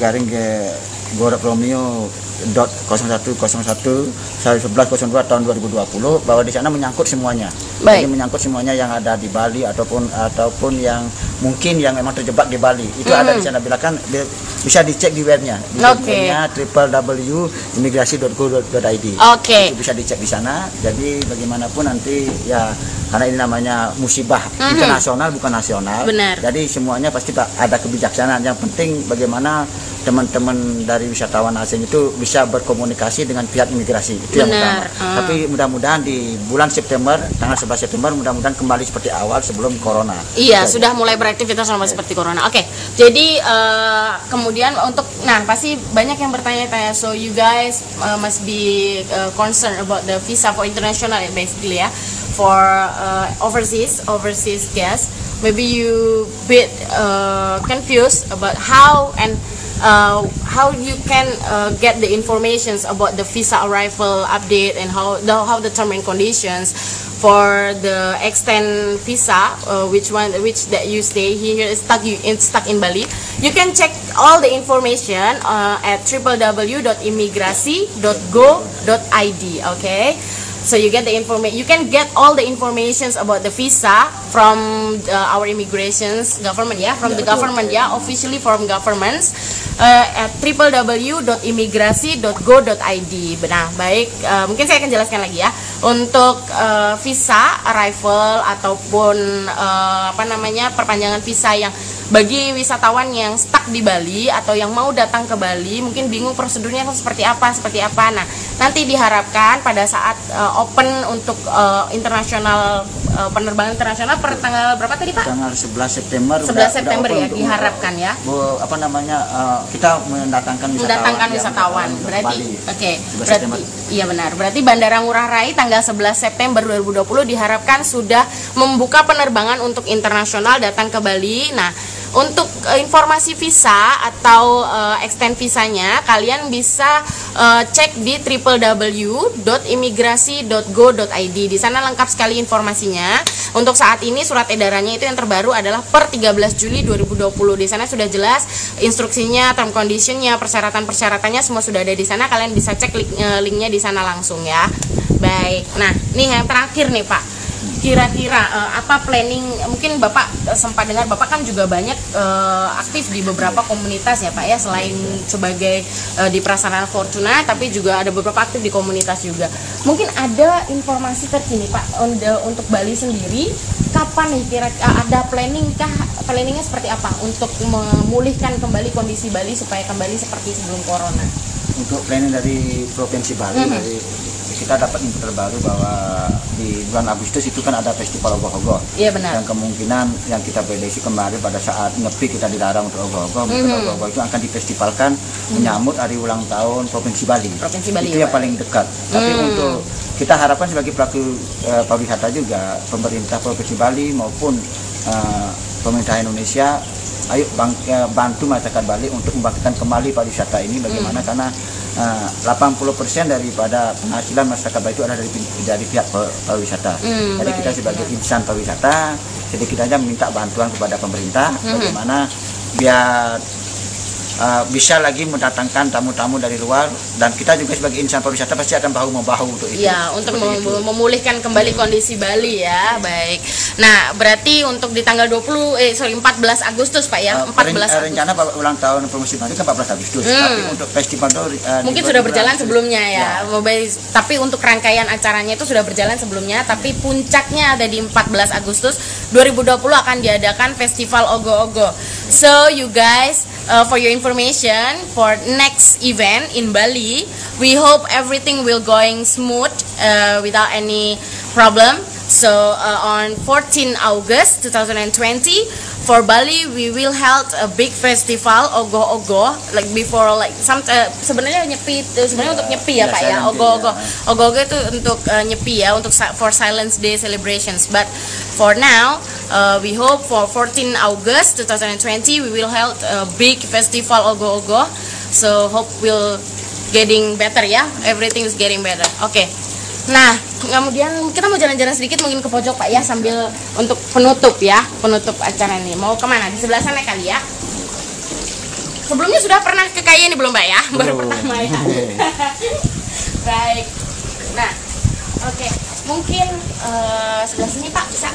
garing ke Gorap Romeo .0101/1102 tahun 2020, bahwa di sana menyangkut semuanya. Jadi menyangkut semuanya yang ada di Bali ataupun yang mungkin yang memang terjebak di Bali. Itu ada di sana, bilakan bisa dicek di webnya. Di webnya www.imigrasi.go.id. Itu bisa dicek di sana. Jadi bagaimanapun nanti ya, karena ini namanya musibah internasional bukan nasional. Benar. Jadi semuanya pasti ada kebijaksanaan. Yang penting bagaimana teman-teman dari wisatawan asing itu bisa berkomunikasi dengan pihak imigrasi, itu yang utama. Tapi mudah-mudahan di bulan September, tanggal 11 September mudah-mudahan kembali seperti awal sebelum corona. Iya, sudah mulai beraktivitas sama seperti corona. Oke, jadi kemudian untuk, nah pasti banyak yang bertanya-tanya. So you guys must be concerned about the visa for international basically ya, for overseas guests. Maybe you bit confused about how you can get the informations about the visa arrival update and how the term and conditions for the extend visa, which that you stay here stuck in Bali. You can check all the information at www.imigrasi.go.id. Okay. So you get the information. You can get all the informations about the visa from our immigrations government, from the government, officially from governments at www.imigrasi.go.id. Nah, baik, mungkin saya akan jelaskan lagi ya. Untuk visa arrival ataupun perpanjangan visa yang bagi wisatawan yang stuck di Bali atau yang mau datang ke Bali mungkin bingung prosedurnya seperti apa. Nah, nanti diharapkan pada saat open untuk internasional, penerbangan internasional per tanggal berapa tadi Pak? Tanggal 11 September. 11 September ya diharapkan ya. Kita mendatangkan wisatawan. Berarti berarti iya benar. Berarti Bandara Ngurah Rai tanggal 11 September 2020 diharapkan sudah membuka penerbangan untuk internasional datang ke Bali. Nah, untuk informasi visa atau extend visanya kalian bisa cek di www.imigrasi.go.id. Di sana lengkap sekali informasinya. Untuk saat ini surat edarannya itu yang terbaru adalah per 13 Juli 2020. Di sana sudah jelas instruksinya, term conditionnya, persyaratan-persyaratannya semua sudah ada di sana. Kalian bisa cek linknya di sana langsung ya. Baik. Nah, nih yang terakhir nih Pak. Kira-kira apa planning, mungkin Bapak sempat dengar, Bapak kan juga banyak aktif di beberapa komunitas ya Pak ya, selain sebagai di Prasarana Fortuna, tapi juga ada beberapa aktif di komunitas juga. Mungkin ada informasi terkini Pak untuk Bali sendiri, kapan nih kira-kira ada planningnya seperti apa untuk memulihkan kembali kondisi Bali supaya kembali seperti sebelum corona? Untuk planning dari Provinsi Bali, kita dapat info terbaru bahwa di bulan Agustus itu kan ada festival ogoh-ogoh. Iya benar. Yang kemungkinan yang kita prediksi kemarin pada saat nyepi kita dilarang untuk ogoh-ogoh, ogoh-ogoh itu akan difestivalkan menyambut hari ulang tahun Provinsi Bali. Itu yang paling dekat. Tapi untuk kita harapkan sebagai pelaku pariwisata juga, pemerintah Provinsi Bali maupun pemerintah Indonesia ayo bantu masyarakat Bali untuk membangkitkan kembali pariwisata ini. Bagaimana karena 80% daripada penghasilan masyarakat Bali itu adalah dari pihak pariwisata. Jadi kita sebagai insan pariwisata sedikit aja meminta bantuan kepada pemerintah bagaimana biar bisa lagi mendatangkan tamu-tamu dari luar, dan kita juga sebagai insan pariwisata pasti akan bahu-membahu untuk itu. Ya, untuk memulihkan kembali kondisi Bali ya. Baik. Nah, berarti untuk di tanggal 14 Agustus Pak ya. 14 Agustus. Rencana ulang tahun promosi Bali kan 14 Agustus. Tapi untuk festival itu mungkin sudah berjalan sebelumnya ya. Tapi untuk rangkaian acaranya itu sudah berjalan sebelumnya, tapi puncaknya ada di 14 Agustus 2020 akan diadakan Festival Ogoh-Ogoh. So you guys, for your information for next event in Bali, we hope everything will going smooth without any problem. So on 14 August 2020 for Bali, we will hold a big festival Ogoh-Ogoh, like before, like sebenarnya nyepi, sebenarnya untuk nyepi ya Pak ya. Ogoh-Ogoh, Ogoh-Ogoh itu untuk nyepi ya, untuk for Silence Day celebrations. But for now, we hope for 14 August 2020 we will hold a big festival Ogoh-Ogoh. So hope will getting better ya, everything is getting better. Oke. Nah, kemudian kita mau jalan-jalan sedikit mungkin ke pojok Pak ya, sambil untuk penutup ya, penutup acara ini. Mau kemana? Di sebelah sana kali ya. Sebelumnya sudah pernah ke Kaya ini belum Pak ya? Baru pertama ya. Baik. Nah, oke. Mungkin sebelah sini Pak bisa.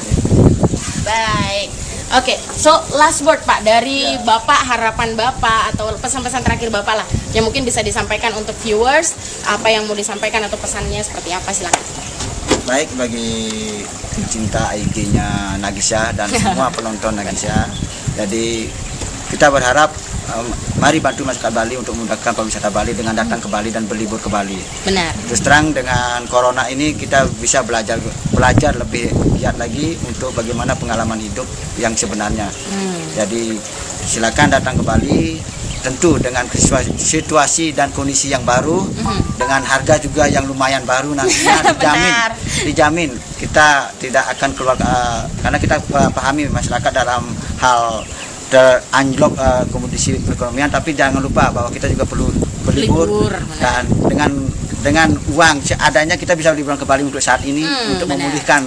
Baik. Oke, so last word Pak dari Bapak, harapan Bapak atau pesan-pesan terakhir Bapak lah yang mungkin bisa disampaikan untuk viewers, apa yang mau disampaikan atau pesannya seperti apa, silakan. Baik, bagi pencinta IG-nya Nagisa dan semua penonton Nagisa, jadi kita berharap mari bantu masyarakat Bali untuk memudahkan pariwisata Bali dengan datang ke Bali dan berlibur ke Bali. Benar. Terus terang dengan corona ini kita bisa belajar lebih giat lagi untuk bagaimana pengalaman hidup yang sebenarnya. Jadi silakan datang ke Bali, tentu dengan situasi dan kondisi yang baru, dengan harga juga yang lumayan baru nantinya dijamin kita tidak akan keluar karena kita pahami masyarakat dalam hal teranjlok kondisi perekonomian, tapi jangan lupa bahwa kita juga perlu berlibur dan dengan uang seadanya kita bisa liburan ke Bali untuk saat ini untuk memulihkan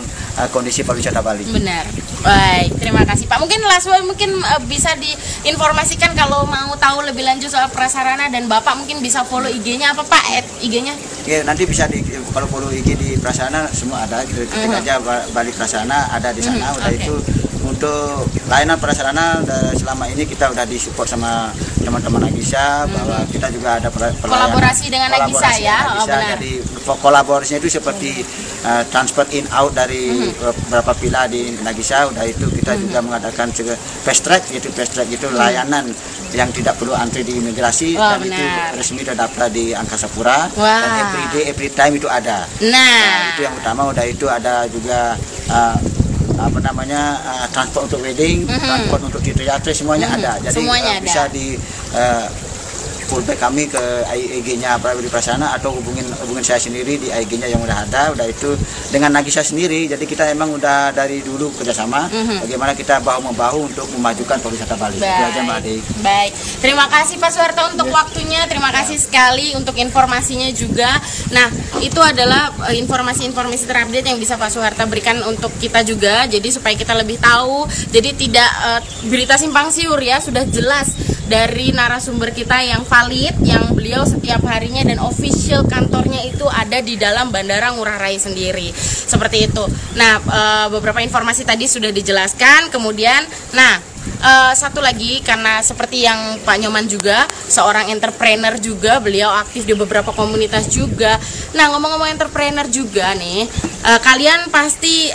kondisi pariwisata Bali. Benar. Baik, terima kasih Pak. Mungkin last word mungkin bisa diinformasikan kalau mau tahu lebih lanjut soal prasarana, dan Bapak mungkin bisa follow IG-nya apa Pak? IG-nya? Ya, nanti bisa kalau follow IG di Prasarana semua ada, ketik aja Bali Prasarana ada di sana. Udah itu untuk layanan prasarana selama ini kita udah disupport sama teman-teman Nagisa, bahwa kita juga ada kolaborasi dengan Nagisa ya. Benar. Jadi kolaborasinya itu seperti transport in out dari beberapa villa di Nagisa. Udah itu kita juga mengadakan fast track itu layanan yang tidak perlu antri di imigrasi, dan benar. Itu resmi sudah daftar di Angkasa Pura, dan every day every time itu ada. Nah, itu yang utama. Udah itu ada juga transport untuk wedding, transport untuk teater, semuanya ada. Jadi semuanya bisa di fullback kami ke IG-nya Bali Prasarana atau hubungin saya sendiri di IG-nya yang udah ada. Udah itu dengan Nagisa sendiri. Jadi kita emang udah dari dulu kerjasama bagaimana kita bahu-membahu untuk memajukan pariwisata Bali. Itu aja Mbak Ade. Baik, terima kasih Pak Suharto untuk waktunya. Terima kasih sekali untuk informasinya juga. Nah, itu adalah informasi-informasi terupdate yang bisa Pak Suharto berikan untuk kita juga. Jadi supaya kita lebih tahu. Jadi tidak berita simpang siur ya, sudah jelas dari narasumber kita yang valid, yang beliau setiap harinya dan official kantornya itu ada di dalam Bandara Ngurah Rai sendiri. Seperti itu. Nah, beberapa informasi tadi sudah dijelaskan. Kemudian, satu lagi, karena seperti yang Pak Nyoman juga seorang entrepreneur juga, beliau aktif di beberapa komunitas juga. Nah, ngomong-ngomong entrepreneur juga nih, kalian pasti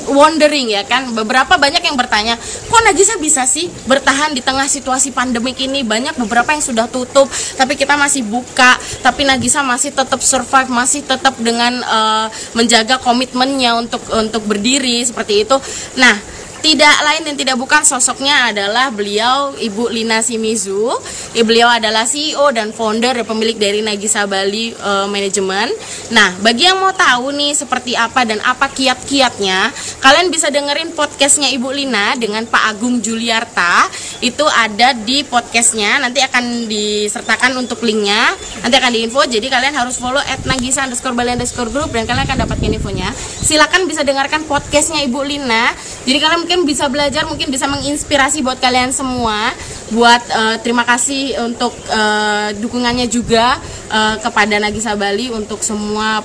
wondering ya kan, banyak yang bertanya, kok Nagisa bisa sih bertahan di tengah situasi pandemik ini? Banyak beberapa yang sudah tutup, tapi kita masih buka, tapi Nagisa masih tetap survive, masih tetap dengan menjaga komitmennya untuk berdiri seperti itu. Nah, tidak lain dan tidak bukan, sosoknya adalah beliau Ibu Lina Shimizu. Beliau adalah CEO dan founder dan pemilik dari Nagisa Bali Management. Nah, bagi yang mau tahu nih seperti apa dan apa kiat-kiatnya, kalian bisa dengerin podcastnya Ibu Lina dengan Pak Agung Juliarta. Itu ada di podcastnya, nanti akan disertakan untuk linknya, nanti akan diinfo. Jadi kalian harus follow @nagisa_bali_group dan kalian akan dapatkan infonya. Silakan bisa dengarkan podcastnya Ibu Lina. Jadi kalian mungkin bisa belajar, mungkin bisa menginspirasi buat kalian semua. Buat terima kasih untuk dukungannya juga kepada Nagisa Bali untuk semua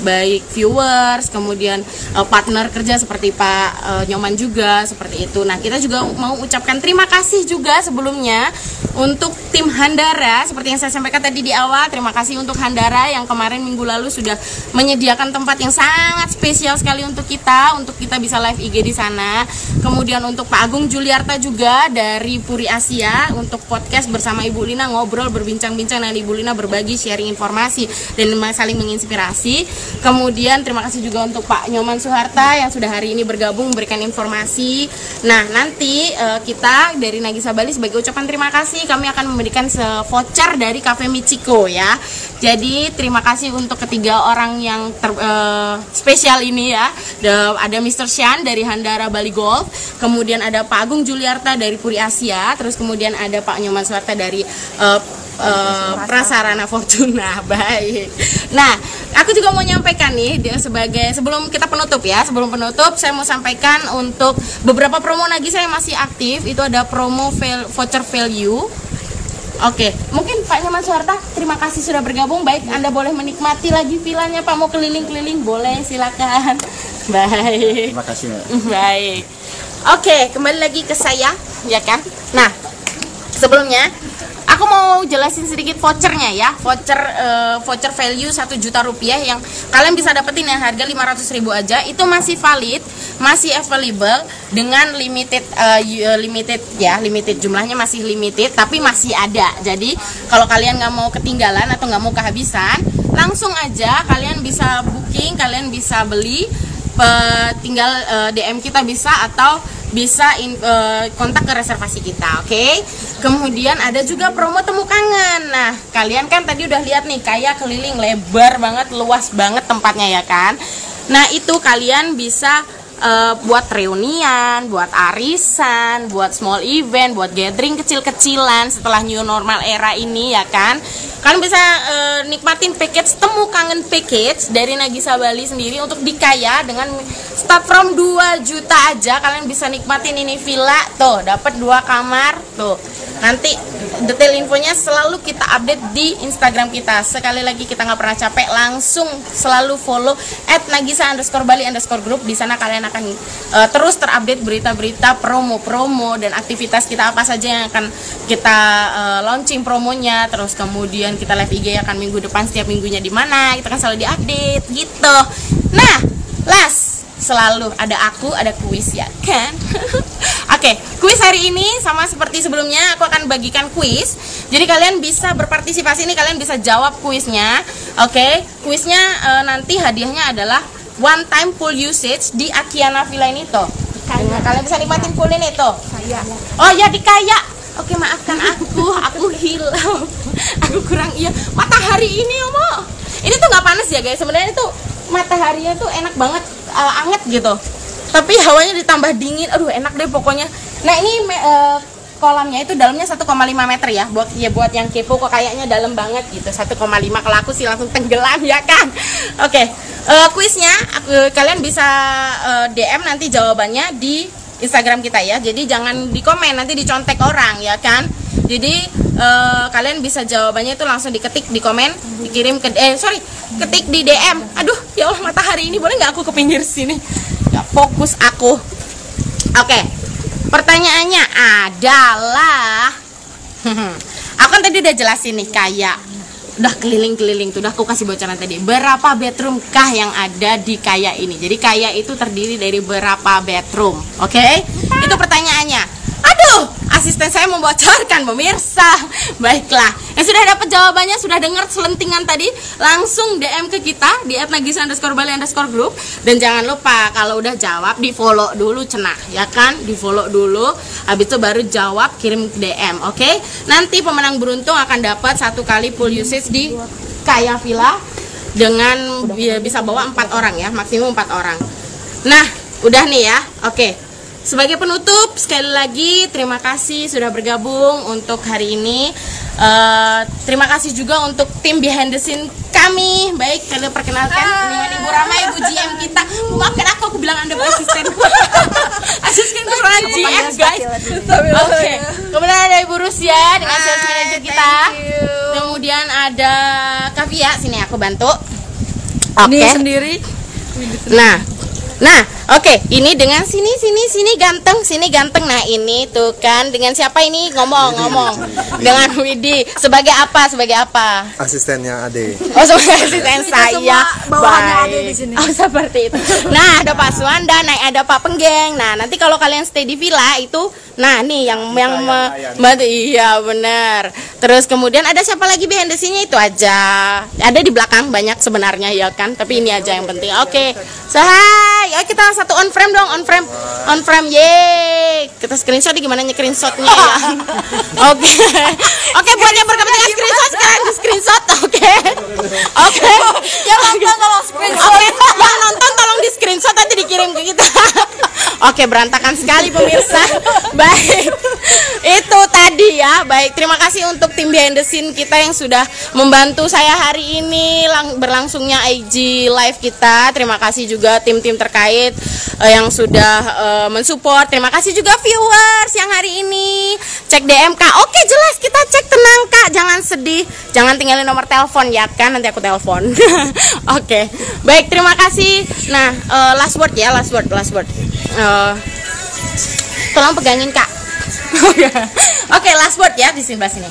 baik viewers, kemudian partner kerja seperti Pak Nyoman juga seperti itu. Nah, kita juga mau ucapkan terima kasih juga sebelumnya untuk tim Handara, seperti yang saya sampaikan tadi di awal. Terima kasih untuk Handara yang kemarin minggu lalu sudah menyediakan tempat yang sangat spesial sekali untuk kita bisa live IG di sana. Kemudian untuk Pak Agung Juliarta juga dari Puri Asia untuk podcast bersama Ibu Lina, ngobrol berbincang-bincang dengan Ibu Lina, berbagi sharing informasi dan saling menginspirasi. Kemudian terima kasih juga untuk Pak Nyoman Suharta yang sudah hari ini bergabung memberikan informasi. Nah, nanti kita dari Nagisa Bali sebagai ucapan terima kasih, kami akan memberikan voucher dari Cafe Michiko ya. Jadi terima kasih untuk ketiga orang yang spesial ini ya. Ada Mr. Shan dari Handara Bali Golf, kemudian ada Pak Agung Juliarta dari Puri Asia, terus kemudian ada Pak Nyoman Suharta dari Prasarana Fortuna. Baik. Nah, aku juga mau nyampaikan nih sebelum kita penutup ya. Sebelum penutup saya mau sampaikan untuk beberapa promo Nagisa yang masih aktif. Itu ada promo voucher value. Oke, mungkin Pak Nyoman Suharta, terima kasih sudah bergabung. Baik, Anda boleh menikmati lagi vilanya Pak, mau keliling-keliling boleh, silakan. Baik. Terima kasih. Baik. Oke, kembali lagi ke saya, ya kan? Nah, sebelumnya aku mau jelasin sedikit vouchernya ya. Voucher value 1 juta rupiah yang kalian bisa dapetin yang harga 500.000 aja. Itu masih valid, masih available dengan limited jumlahnya masih limited, tapi masih ada. Jadi kalau kalian nggak mau ketinggalan atau nggak mau kehabisan, langsung aja kalian bisa booking, kalian bisa beli, tinggal DM kita bisa atau bisa kontak ke reservasi kita, oke? Kemudian ada juga promo temu kangen. Nah, kalian kan tadi udah lihat nih, kayak keliling lebar banget, luas banget tempatnya ya kan? Nah, itu kalian bisa buat reunian, buat arisan, buat small event, buat gathering kecil-kecilan setelah new normal era ini ya kan. Kalian bisa nikmatin package temu kangen package dari Nagisa Bali sendiri untuk dikaya dengan start from 2 juta aja. Kalian bisa nikmatin ini villa tuh, dapat 2 kamar tuh. Nanti detail infonya selalu kita update di Instagram kita. Sekali lagi kita nggak pernah capek, langsung selalu follow @nagisa_bali_group. Di sana kalian akan terus terupdate berita-berita, promo-promo dan aktivitas kita apa saja yang akan kita launching promonya. Terus kemudian kita live IG akan minggu depan, setiap minggunya di mana kita kan selalu diupdate gitu. Nah, selalu ada aku, ada kuis ya kan. Oke, kuis hari ini sama seperti sebelumnya, aku akan bagikan kuis. Jadi kalian bisa berpartisipasi nih, kalian bisa jawab kuisnya. Oke, kuisnya nanti hadiahnya adalah one time pool usage di Akiana Villa ini tuh. Kalian bisa nikmatin pool ini tuh. Oh ya, di Kaya. Oke, maafkan aku hilang. Aku kurang matahari ini Omo. Ini tuh nggak panas ya guys. Sebenarnya itu mataharinya tuh enak banget, anget gitu. Tapi hawanya ditambah dingin, aduh enak deh pokoknya. Nah ini kolamnya itu dalamnya 1,5 meter ya. Buat yang kepo kok kayaknya dalam banget gitu. 1,5, kalau aku sih langsung tenggelam ya kan. Oke, kuisnya kalian bisa DM nanti jawabannya di Instagram kita ya. Jadi jangan di komen, nanti dicontek orang ya kan. Jadi kalian bisa jawabannya itu langsung diketik di komen, dikirim ke ketik di DM. Aduh ya Allah, matahari ini boleh nggak aku ke pinggir sini? Nggak fokus aku. Oke, pertanyaannya adalah aku kan tadi udah jelasin nih, kayak udah keliling-keliling tuh, udah aku kasih bocoran tadi. Berapa bedroom kah yang ada di Kaya ini? Jadi Kaya itu terdiri dari berapa bedroom? Oke? Itu pertanyaannya. Aduh, asisten saya membocorkan pemirsa. Baiklah, yang sudah dapat jawabannya, sudah dengar selentingan tadi, langsung DM ke kita di @nagisa_bali_group. Dan jangan lupa kalau udah jawab di follow dulu cenah, ya kan? Di follow dulu, habis itu baru jawab, kirim DM, oke? Nanti pemenang beruntung akan dapat 1 kali full usage di Kaya Villa dengan bisa bawa 4 orang ya, maksimum 4 orang. Nah, udah nih ya, oke. Sebagai penutup, sekali lagi terima kasih sudah bergabung untuk hari ini. Terima kasih juga untuk tim behind the scene kami. Baik, kalian perkenalkan dengan Ibu Rama, Ibu GM kita. Maafkan aku bilang Anda asisten. Asisten kurang GM, guys. Oke. Kemudian ada Ibu Rusia dengan sales manager kita. Kemudian ada Kavia, sini aku bantu. Ini sendiri. Nah, oke, ini dengan sini ganteng. Nah, ini tuh kan dengan siapa ini ngomong. Dengan Widi. Sebagai apa? Asistennya Ade. Oh, sebagai asisten saya. Bawahannya Ade di sini. Oh, seperti itu. Nah, ada Pak Suwanda, ada Pak Penggeng. Nah, nanti kalau kalian stay di villa itu, nah nih yang iya benar. Terus kemudian ada siapa lagi behind the scene-nya itu aja. Ada di belakang banyak sebenarnya ya kan, tapi ini aja yang penting. Oke. Hai. Ya kita satu on frame dong, on frame. Yeay. Kita screenshot gimana screenshotnya ya. Oke. Oke, buat yang berkepentingan screenshot sekarang di screenshot. Oke. Yang nonton tolong screenshot. Yang nonton tolong di screenshot nanti dikirim ke kita. Oke, berantakan sekali pemirsa. Baik. Itu tadi ya. Baik, terima kasih untuk tim behind the scene kita yang sudah membantu saya hari ini berlangsungnya IG live kita. Terima kasih juga tim-tim terkait yang sudah mensupport. Terima kasih juga viewers yang hari ini cek DM Kak. Oke, jelas kita cek, tenang Kak, jangan sedih, jangan tinggalin nomor telepon ya kan, nanti aku telepon. Oke. Baik, terima kasih. Nah, last word. Tolong pegangin Kak. Oke, last word ya di sebelah sini.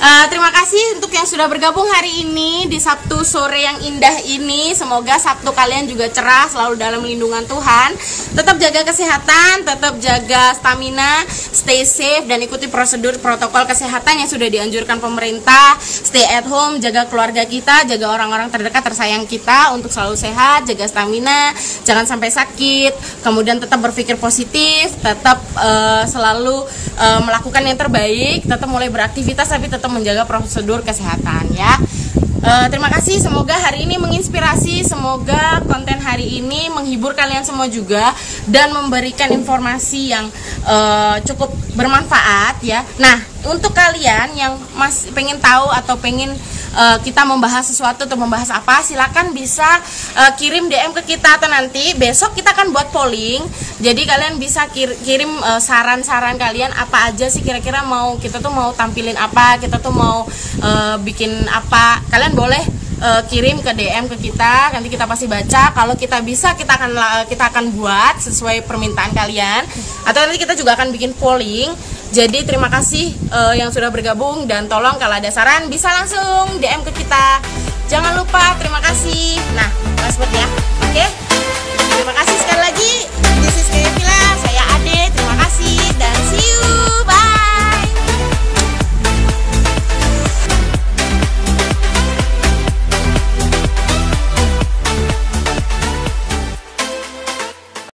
Terima kasih untuk yang sudah bergabung hari ini di Sabtu sore yang indah ini. Semoga Sabtu kalian juga cerah, selalu dalam lindungan Tuhan. Tetap jaga kesehatan, tetap jaga stamina, stay safe dan ikuti prosedur protokol kesehatan yang sudah dianjurkan pemerintah. Stay at home, jaga keluarga kita, jaga orang-orang terdekat tersayang kita untuk selalu sehat, jaga stamina, jangan sampai sakit. Kemudian tetap berpikir positif, tetap selalu melakukan yang terbaik, tetap mulai beraktivitas tapi tetap menjaga prosedur kesehatan ya. Terima kasih, semoga hari ini menginspirasi, semoga konten hari ini menghibur kalian semua juga dan memberikan informasi yang cukup bermanfaat ya. Nah, untuk kalian yang masih pengen tahu atau pengen kita membahas sesuatu atau membahas apa, silakan bisa kirim DM ke kita, atau nanti besok kita akan buat polling. Jadi kalian bisa kirim saran-saran kalian apa aja sih kira-kira mau kita tuh mau tampilin apa, kita tuh mau bikin apa. Kalian boleh kirim ke DM ke kita, nanti kita pasti baca. Kalau kita bisa kita akan buat sesuai permintaan kalian, atau nanti kita juga akan bikin polling. Jadi terima kasih yang sudah bergabung, dan tolong kalau ada saran bisa langsung DM ke kita. Jangan lupa, terima kasih.